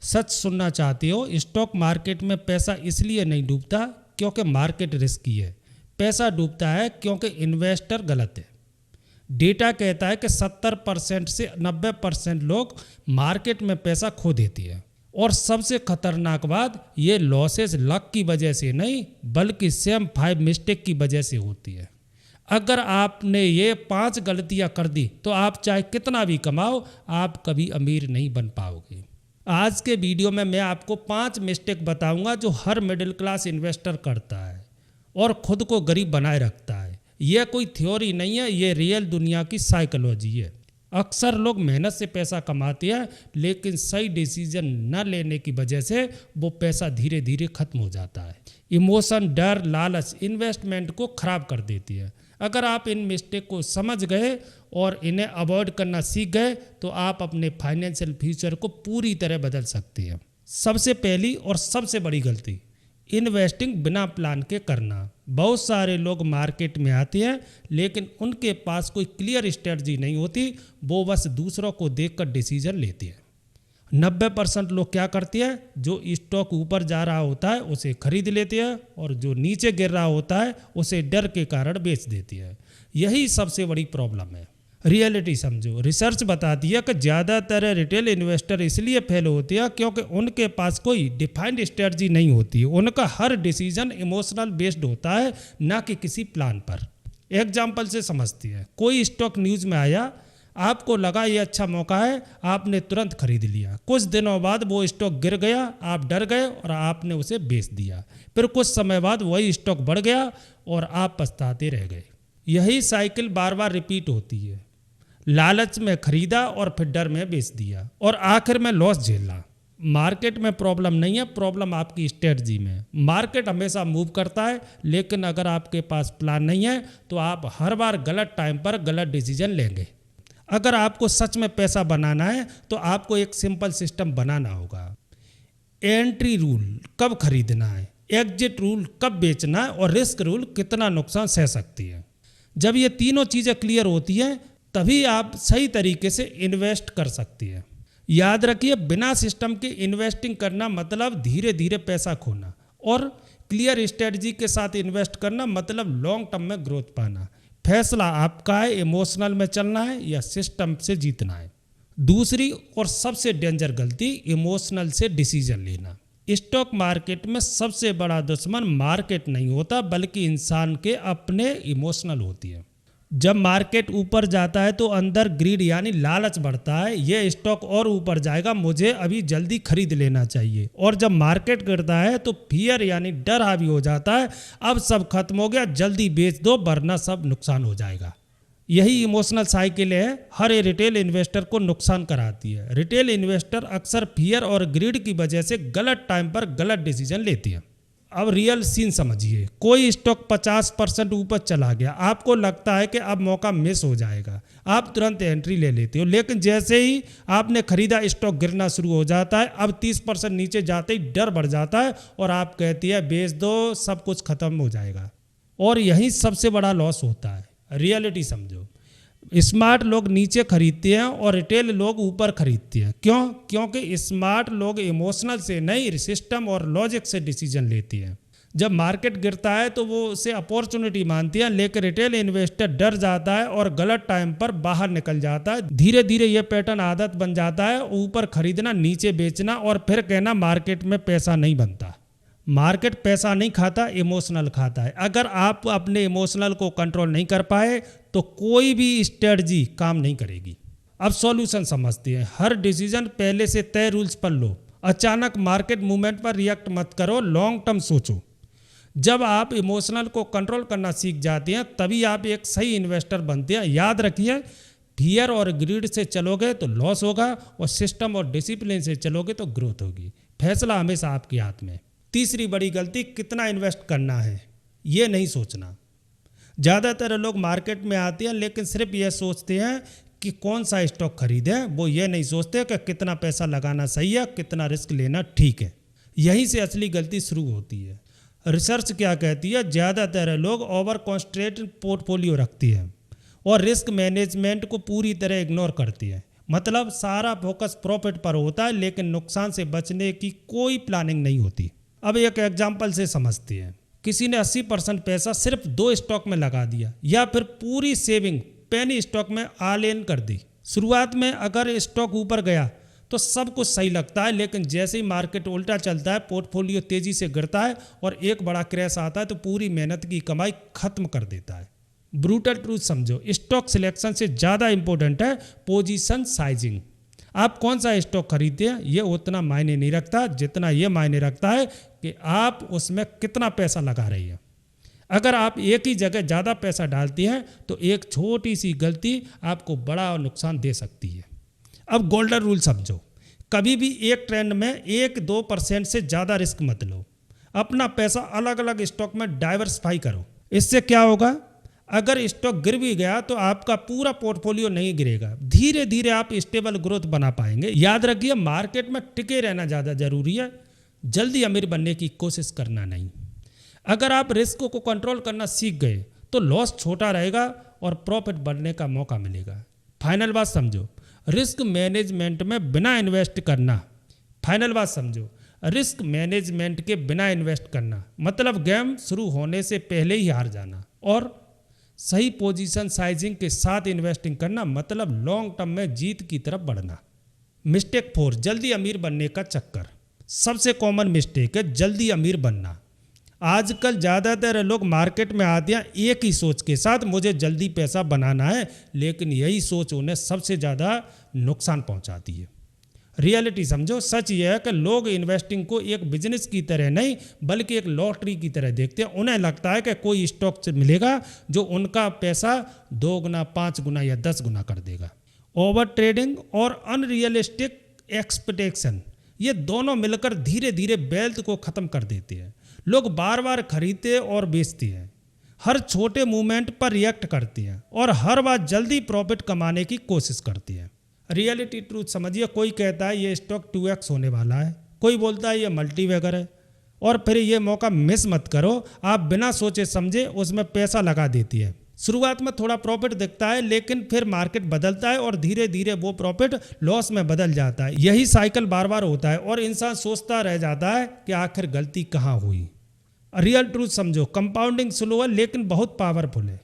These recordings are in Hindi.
सच सुनना चाहते हो, स्टॉक मार्केट में पैसा इसलिए नहीं डूबता क्योंकि मार्केट रिस्की है। पैसा डूबता है क्योंकि इन्वेस्टर गलत है। डेटा कहता है कि 70% से 90% लोग मार्केट में पैसा खो देते हैं। और सबसे खतरनाक बात, ये लॉसेस लक की वजह से नहीं बल्कि सेम 5 मिस्टेक की वजह से होती है। अगर आपने ये 5 गलतियां कर दी तो आप चाहे कितना भी कमाओ, आप कभी अमीर नहीं बन पाओगे। आज के वीडियो में मैं आपको 5 मिस्टेक बताऊंगा जो हर मिडिल क्लास इन्वेस्टर करता है और खुद को गरीब बनाए रखता है। यह कोई थ्योरी नहीं है, ये रियल दुनिया की साइकोलॉजी है। अक्सर लोग मेहनत से पैसा कमाते हैं लेकिन सही डिसीजन न लेने की वजह से वो पैसा धीरे धीरे खत्म हो जाता है। इमोशन, डर, लालच इन्वेस्टमेंट को खराब कर देती है। अगर आप इन मिस्टेक को समझ गए और इन्हें अवॉइड करना सीख गए तो आप अपने फाइनेंशियल फ्यूचर को पूरी तरह बदल सकते हैं। सबसे पहली और सबसे बड़ी गलती, इन्वेस्टिंग बिना प्लान के करना। बहुत सारे लोग मार्केट में आते हैं लेकिन उनके पास कोई क्लियर स्ट्रेटजी नहीं होती, वो बस दूसरों को देखकर डिसीजन लेते हैं। 90% लोग क्या करते हैं, जो स्टॉक ऊपर जा रहा होता है उसे खरीद लेते हैं और जो नीचे गिर रहा होता है उसे डर के कारण बेच देते हैं। यही सबसे बड़ी प्रॉब्लम है। रियलिटी समझो, रिसर्च बताती है कि ज़्यादातर रिटेल इन्वेस्टर इसलिए फेल होते हैं क्योंकि उनके पास कोई डिफाइंड स्ट्रेटजी नहीं होती है। उनका हर डिसीजन इमोशनल बेस्ड होता है, ना कि किसी प्लान पर। एग्जाम्पल से समझती है, कोई स्टॉक न्यूज़ में आया, आपको लगा ये अच्छा मौका है, आपने तुरंत खरीद लिया। कुछ दिनों बाद वो स्टॉक गिर गया, आप डर गए और आपने उसे बेच दिया। फिर कुछ समय बाद वही स्टॉक बढ़ गया और आप पछताते रह गए। यही साइकिल बार बार रिपीट होती है। लालच में खरीदा और फिर डर में बेच दिया और आखिर में लॉस झेलना। मार्केट में प्रॉब्लम नहीं है, प्रॉब्लम आपकी स्ट्रेटजी में। मार्केट हमेशा मूव करता है लेकिन अगर आपके पास प्लान नहीं है तो आप हर बार गलत टाइम पर गलत डिसीजन लेंगे। अगर आपको सच में पैसा बनाना है तो आपको एक सिंपल सिस्टम बनाना होगा। एंट्री रूल, कब खरीदना है, एग्जिट रूल, कब बेचना है, और रिस्क रूल, कितना नुकसान सह सकती है। जब ये तीनों चीज़ें क्लियर होती हैं तभी आप सही तरीके से इन्वेस्ट कर सकती है। याद रखिए, बिना सिस्टम के इन्वेस्टिंग करना मतलब धीरे धीरे पैसा खोना, और क्लियर स्ट्रेटजी के साथ इन्वेस्ट करना मतलब लॉन्ग टर्म में ग्रोथ पाना। फैसला आपका है, इमोशनल में चलना है या सिस्टम से जीतना है। दूसरी और सबसे डेंजर गलती, इमोशनल से डिसीजन लेना। स्टॉक मार्केट में सबसे बड़ा दुश्मन मार्केट नहीं होता बल्कि इंसान के अपने इमोशनल होती है। जब मार्केट ऊपर जाता है तो अंदर ग्रीड यानी लालच बढ़ता है, ये स्टॉक और ऊपर जाएगा, मुझे अभी जल्दी खरीद लेना चाहिए। और जब मार्केट गिरता है तो फियर यानी डर हावी हो जाता है, अब सब खत्म हो गया, जल्दी बेच दो वरना सब नुकसान हो जाएगा। यही इमोशनल साइकिल है, हर रिटेल इन्वेस्टर को नुकसान कराती है। रिटेल इन्वेस्टर अक्सर फियर और ग्रीड की वजह से गलत टाइम पर गलत डिसीजन लेती है। अब रियल सीन समझिए, कोई स्टॉक 50% ऊपर चला गया, आपको लगता है कि अब मौका मिस हो जाएगा, आप तुरंत एंट्री ले लेते हो। लेकिन जैसे ही आपने खरीदा स्टॉक गिरना शुरू हो जाता है, अब 30% नीचे जाते ही डर बढ़ जाता है और आप कहती है बेच दो, सब कुछ खत्म हो जाएगा। और यही सबसे बड़ा लॉस होता है। रियलिटी समझो, स्मार्ट लोग नीचे खरीदते हैं और रिटेल लोग ऊपर खरीदते हैं। क्यों? क्योंकि स्मार्ट लोग इमोशनल से नहीं, सिस्टम और लॉजिक से डिसीजन लेते हैं। जब मार्केट गिरता है तो वो उसे अपॉर्चुनिटी मानती है, लेकिन रिटेल इन्वेस्टर डर जाता है और गलत टाइम पर बाहर निकल जाता है। धीरे धीरे ये पैटर्न आदत बन जाता है, ऊपर खरीदना, नीचे बेचना और फिर कहना मार्केट में पैसा नहीं बनता। मार्केट पैसा नहीं खाता, इमोशनल खाता है। अगर आप अपने इमोशनल को कंट्रोल नहीं कर पाए तो कोई भी स्ट्रेटजी काम नहीं करेगी। अब सॉल्यूशन समझते हैं। हर डिसीजन पहले से तय रूल्स पर लो। अचानक मार्केट मूवमेंट पर रिएक्ट मत करो, लॉन्ग टर्म सोचो। जब आप इमोशनल को कंट्रोल करना सीख जाते हैं तभी आप एक सही इन्वेस्टर बनते हैं। याद रखिए, फियर और ग्रीड से चलोगे तो लॉस होगा और सिस्टम और डिसिप्लिन से चलोगे तो ग्रोथ होगी। फैसला हमेशा आपके हाथ में। तीसरी बड़ी गलती, कितना इन्वेस्ट करना है ये नहीं सोचना। ज़्यादातर लोग मार्केट में आते हैं लेकिन सिर्फ ये सोचते हैं कि कौन सा स्टॉक खरीदें, वो ये नहीं सोचते कि कितना पैसा लगाना सही है, कितना रिस्क लेना ठीक है। यहीं से असली गलती शुरू होती है। रिसर्च क्या कहती है, ज़्यादातर लोग ओवर कॉन्सेंट्रेटेड पोर्टफोलियो रखती हैं और रिस्क मैनेजमेंट को पूरी तरह इग्नोर करती हैं। मतलब सारा फोकस प्रॉफिट पर होता है लेकिन नुकसान से बचने की कोई प्लानिंग नहीं होती। अब एक एग्जांपल से समझते हैं। किसी ने 80% पैसा सिर्फ 2 स्टॉक में लगा दिया या फिर पूरी सेविंग पेनी स्टॉक में ऑल इन कर दी। शुरुआत में अगर स्टॉक ऊपर गया तो सब कुछ सही लगता है, लेकिन जैसे ही मार्केट उल्टा चलता है पोर्टफोलियो तेजी से गिरता है और एक बड़ा क्रैश आता है तो पूरी मेहनत की कमाई खत्म कर देता है। ब्रूटल ट्रूथ समझो, स्टॉक सिलेक्शन से ज़्यादा इंपॉर्टेंट है पोजीशन साइजिंग। आप कौन सा स्टॉक खरीदते हैं ये उतना मायने नहीं रखता जितना ये मायने रखता है कि आप उसमें कितना पैसा लगा रही हैं। अगर आप एक ही जगह ज़्यादा पैसा डालती हैं तो एक छोटी सी गलती आपको बड़ा नुकसान दे सकती है। अब गोल्डन रूल समझो, कभी भी एक ट्रेंड में 1-2% से ज़्यादा रिस्क मत लो। अपना पैसा अलग अलग स्टॉक में डाइवर्सिफाई करो। इससे क्या होगा, अगर स्टॉक गिर भी गया तो आपका पूरा पोर्टफोलियो नहीं गिरेगा, धीरे धीरे आप स्टेबल ग्रोथ बना पाएंगे। याद रखिए मार्केट में टिके रहना ज़्यादा जरूरी है, जल्दी अमीर बनने की कोशिश करना नहीं। अगर आप रिस्क को कंट्रोल करना सीख गए तो लॉस छोटा रहेगा और प्रॉफिट बढ़ने का मौका मिलेगा। फाइनल बात समझो, रिस्क मैनेजमेंट में बिना इन्वेस्ट करना, फाइनल बात समझो, रिस्क मैनेजमेंट के बिना इन्वेस्ट करना मतलब गेम शुरू होने से पहले ही हार जाना, और सही पोजीशन साइजिंग के साथ इन्वेस्टिंग करना मतलब लॉन्ग टर्म में जीत की तरफ बढ़ना। मिस्टेक 4, जल्दी अमीर बनने का चक्कर। सबसे कॉमन मिस्टेक है जल्दी अमीर बनना। आजकल ज़्यादातर लोग मार्केट में आते हैं एक ही सोच के साथ, मुझे जल्दी पैसा बनाना है, लेकिन यही सोच उन्हें सबसे ज़्यादा नुकसान पहुंचाती है। रियलिटी समझो, सच यह है कि लोग इन्वेस्टिंग को एक बिजनेस की तरह नहीं बल्कि एक लॉटरी की तरह देखते हैं। उन्हें लगता है कि कोई स्टॉक से मिलेगा जो उनका पैसा 2 गुना, 5 गुना या 10 गुना कर देगा। ओवर ट्रेडिंग और अनरियलिस्टिक एक्सपेक्टेशन, ये दोनों मिलकर धीरे धीरे वेल्थ को ख़त्म कर देते हैं। लोग बार बार खरीदते और बेचते हैं, हर छोटे मूवमेंट पर रिएक्ट करते हैं और हर बार जल्दी प्रॉफिट कमाने की कोशिश करते हैं। रियलिटी ट्रूथ समझिए, कोई कहता है ये स्टॉक 2x होने वाला है, कोई बोलता है ये मल्टीबैगर है, और फिर ये मौका मिस मत करो। आप बिना सोचे समझे उसमें पैसा लगा देती है। शुरुआत में थोड़ा प्रॉफिट दिखता है लेकिन फिर मार्केट बदलता है और धीरे धीरे वो प्रॉफिट लॉस में बदल जाता है। यही साइकिल बार बार होता है और इंसान सोचता रह जाता है कि आखिर गलती कहाँ हुई। रियल ट्रूथ समझो, कंपाउंडिंग स्लो है लेकिन बहुत पावरफुल है।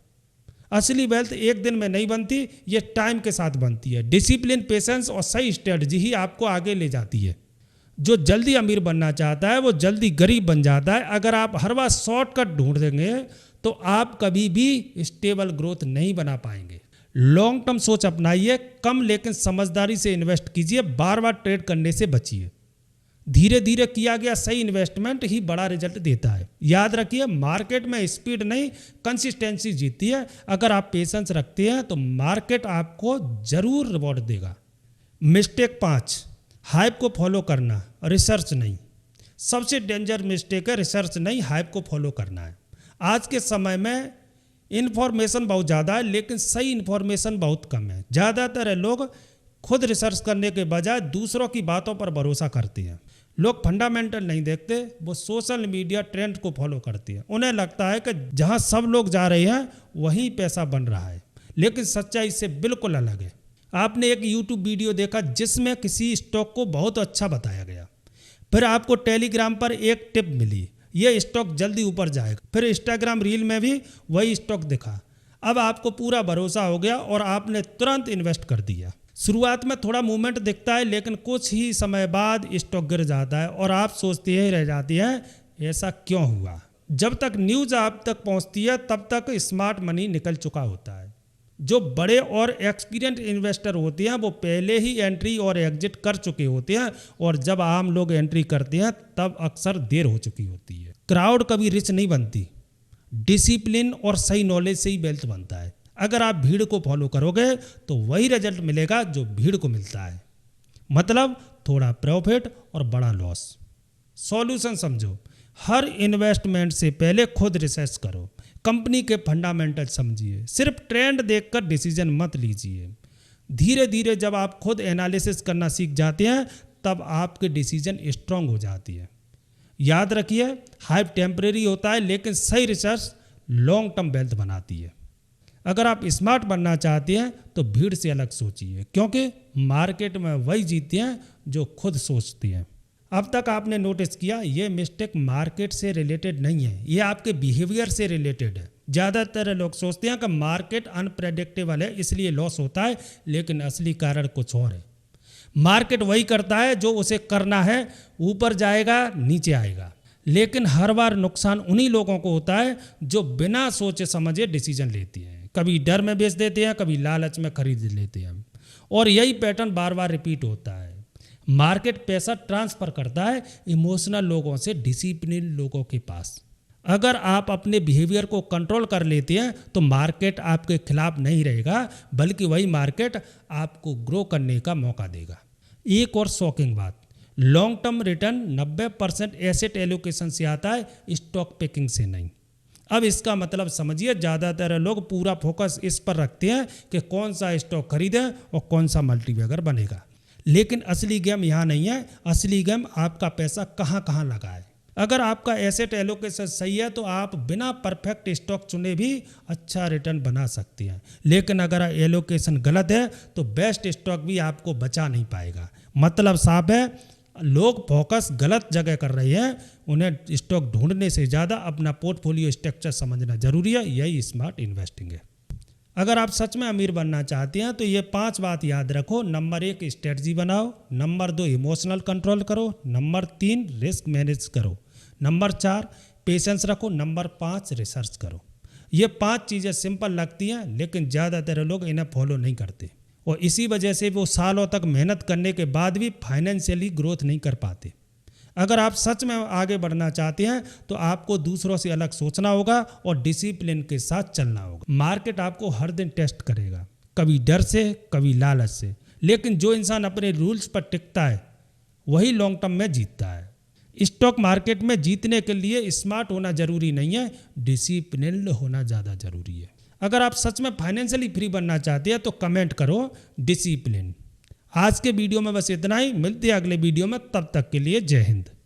असली वेल्थ एक दिन में नहीं बनती, ये टाइम के साथ बनती है। डिसिप्लिन, पेशेंस और सही स्ट्रेटजी ही आपको आगे ले जाती है। जो जल्दी अमीर बनना चाहता है वो जल्दी गरीब बन जाता है। अगर आप हर बार शॉर्टकट ढूंढ देंगे तो आप कभी भी स्टेबल ग्रोथ नहीं बना पाएंगे। लॉन्ग टर्म सोच अपनाइए, कम लेकिन समझदारी से इन्वेस्ट कीजिए, बार बार ट्रेड करने से बचिए। धीरे धीरे किया गया सही इन्वेस्टमेंट ही बड़ा रिजल्ट देता है। याद रखिए मार्केट में स्पीड नहीं कंसिस्टेंसी जीतती है। अगर आप पेशेंस रखते हैं तो मार्केट आपको जरूर रिवॉर्ड देगा। मिस्टेक 5, हाइप को फॉलो करना, रिसर्च नहीं। सबसे डेंजर मिस्टेक है रिसर्च नहीं, हाइप को फॉलो करना है। आज के समय में इन्फॉर्मेशन बहुत ज़्यादा है लेकिन सही इन्फॉर्मेशन बहुत कम है। ज़्यादातर लोग खुद रिसर्च करने के बजाय दूसरों की बातों पर भरोसा करते हैं। लोग फंडामेंटल नहीं देखते, वो सोशल मीडिया ट्रेंड को फॉलो करते हैं। उन्हें लगता है कि जहां सब लोग जा रहे हैं वहीं पैसा बन रहा है, लेकिन सच्चाई इससे बिल्कुल अलग है। आपने एक यूट्यूब वीडियो देखा जिसमें किसी स्टॉक को बहुत अच्छा बताया गया, फिर आपको टेलीग्राम पर एक टिप मिली, ये स्टॉक जल्दी ऊपर जाएगा, फिर इंस्टाग्राम रील में भी वही स्टॉक दिखा। अब आपको पूरा भरोसा हो गया और आपने तुरंत इन्वेस्ट कर दिया। शुरुआत में थोड़ा मूवमेंट दिखता है लेकिन कुछ ही समय बाद स्टॉक गिर जाता है और आप सोचते ही रह जाती हैं ऐसा क्यों हुआ। जब तक न्यूज़ आप तक पहुंचती है तब तक स्मार्ट मनी निकल चुका होता है। जो बड़े और एक्सपीरियंस इन्वेस्टर होते हैं वो पहले ही एंट्री और एग्जिट कर चुके होते हैं, और जब आम लोग एंट्री करते हैं तब अक्सर देर हो चुकी होती है। क्राउड कभी रिच नहीं बनती, डिसिप्लिन और सही नॉलेज से ही वेल्थ बनता है। अगर आप भीड़ को फॉलो करोगे तो वही रिजल्ट मिलेगा जो भीड़ को मिलता है, मतलब थोड़ा प्रॉफिट और बड़ा लॉस। सॉल्यूशन समझो, हर इन्वेस्टमेंट से पहले खुद रिसर्च करो, कंपनी के फंडामेंटल समझिए, सिर्फ ट्रेंड देखकर डिसीजन मत लीजिए। धीरे धीरे जब आप खुद एनालिसिस करना सीख जाते हैं तब आपके डिसीजन स्ट्रांग हो जाती है। याद रखिए हाइप टेम्परेरी होता है लेकिन सही रिसर्च लॉन्ग टर्म वेल्थ बनाती है। अगर आप स्मार्ट बनना चाहते हैं तो भीड़ से अलग सोचिए, क्योंकि मार्केट में वही जीतते हैं जो खुद सोचते हैं। अब तक आपने नोटिस किया ये मिस्टेक मार्केट से रिलेटेड नहीं है, ये आपके बिहेवियर से रिलेटेड है। ज़्यादातर लोग सोचते हैं कि मार्केट अनप्रेडिक्टेबल है इसलिए लॉस होता है, लेकिन असली कारण कुछ और है। मार्केट वही करता है जो उसे करना है, ऊपर जाएगा नीचे आएगा, लेकिन हर बार नुकसान उन्हीं लोगों को होता है जो बिना सोचे समझे डिसीजन लेते हैं। कभी डर में बेच देते हैं, कभी लालच में खरीद लेते हैं, और यही पैटर्न बार बार रिपीट होता है। मार्केट पैसा ट्रांसफर करता है इमोशनल लोगों से डिसिप्लिन लोगों के पास। अगर आप अपने बिहेवियर को कंट्रोल कर लेते हैं तो मार्केट आपके खिलाफ नहीं रहेगा, बल्कि वही मार्केट आपको ग्रो करने का मौका देगा। एक और शॉकिंग बात, long term return 90% asset allocation से आता है, स्टॉक पिकिंग से नहीं। अब इसका मतलब समझिए, ज़्यादातर लोग पूरा फोकस इस पर रखते हैं कि कौन सा स्टॉक खरीदें और कौन सा मल्टीबैगर बनेगा, लेकिन असली गेम यहाँ नहीं है। असली गेम आपका पैसा कहाँ कहाँ लगा है। अगर आपका एसेट एलोकेशन सही है तो आप बिना परफेक्ट स्टॉक चुने भी अच्छा रिटर्न बना सकते हैं, लेकिन अगर एलोकेशन गलत है तो बेस्ट स्टॉक भी आपको बचा नहीं पाएगा। मतलब साफ है, लोग फोकस गलत जगह कर रहे हैं। उन्हें स्टॉक ढूंढने से ज़्यादा अपना पोर्टफोलियो स्ट्रक्चर समझना जरूरी है। यही स्मार्ट इन्वेस्टिंग है। अगर आप सच में अमीर बनना चाहते हैं तो ये 5 बात याद रखो। नंबर 1, स्ट्रेटजी बनाओ। नंबर 2, इमोशनल कंट्रोल करो। नंबर 3, रिस्क मैनेज करो। नंबर 4, पेशेंस रखो। नंबर 5, रिसर्च करो। ये 5 चीज़ें सिंपल लगती हैं, लेकिन ज़्यादातर लोग इन्हें फॉलो नहीं करते, और इसी वजह से वो सालों तक मेहनत करने के बाद भी फाइनेंशियली ग्रोथ नहीं कर पाते। अगर आप सच में आगे बढ़ना चाहते हैं तो आपको दूसरों से अलग सोचना होगा और डिसिप्लिन के साथ चलना होगा। मार्केट आपको हर दिन टेस्ट करेगा, कभी डर से, कभी लालच से, लेकिन जो इंसान अपने रूल्स पर टिकता है वही लॉन्ग टर्म में जीतता है। स्टॉक मार्केट में जीतने के लिए स्मार्ट होना जरूरी नहीं है, डिसिप्लिन्ड होना ज़्यादा जरूरी है। अगर आप सच में फाइनेंशियली फ्री बनना चाहते हैं तो कमेंट करो डिसिप्लिन। आज के वीडियो में बस इतना ही, मिलते हैं अगले वीडियो में, तब तक के लिए जय हिंद।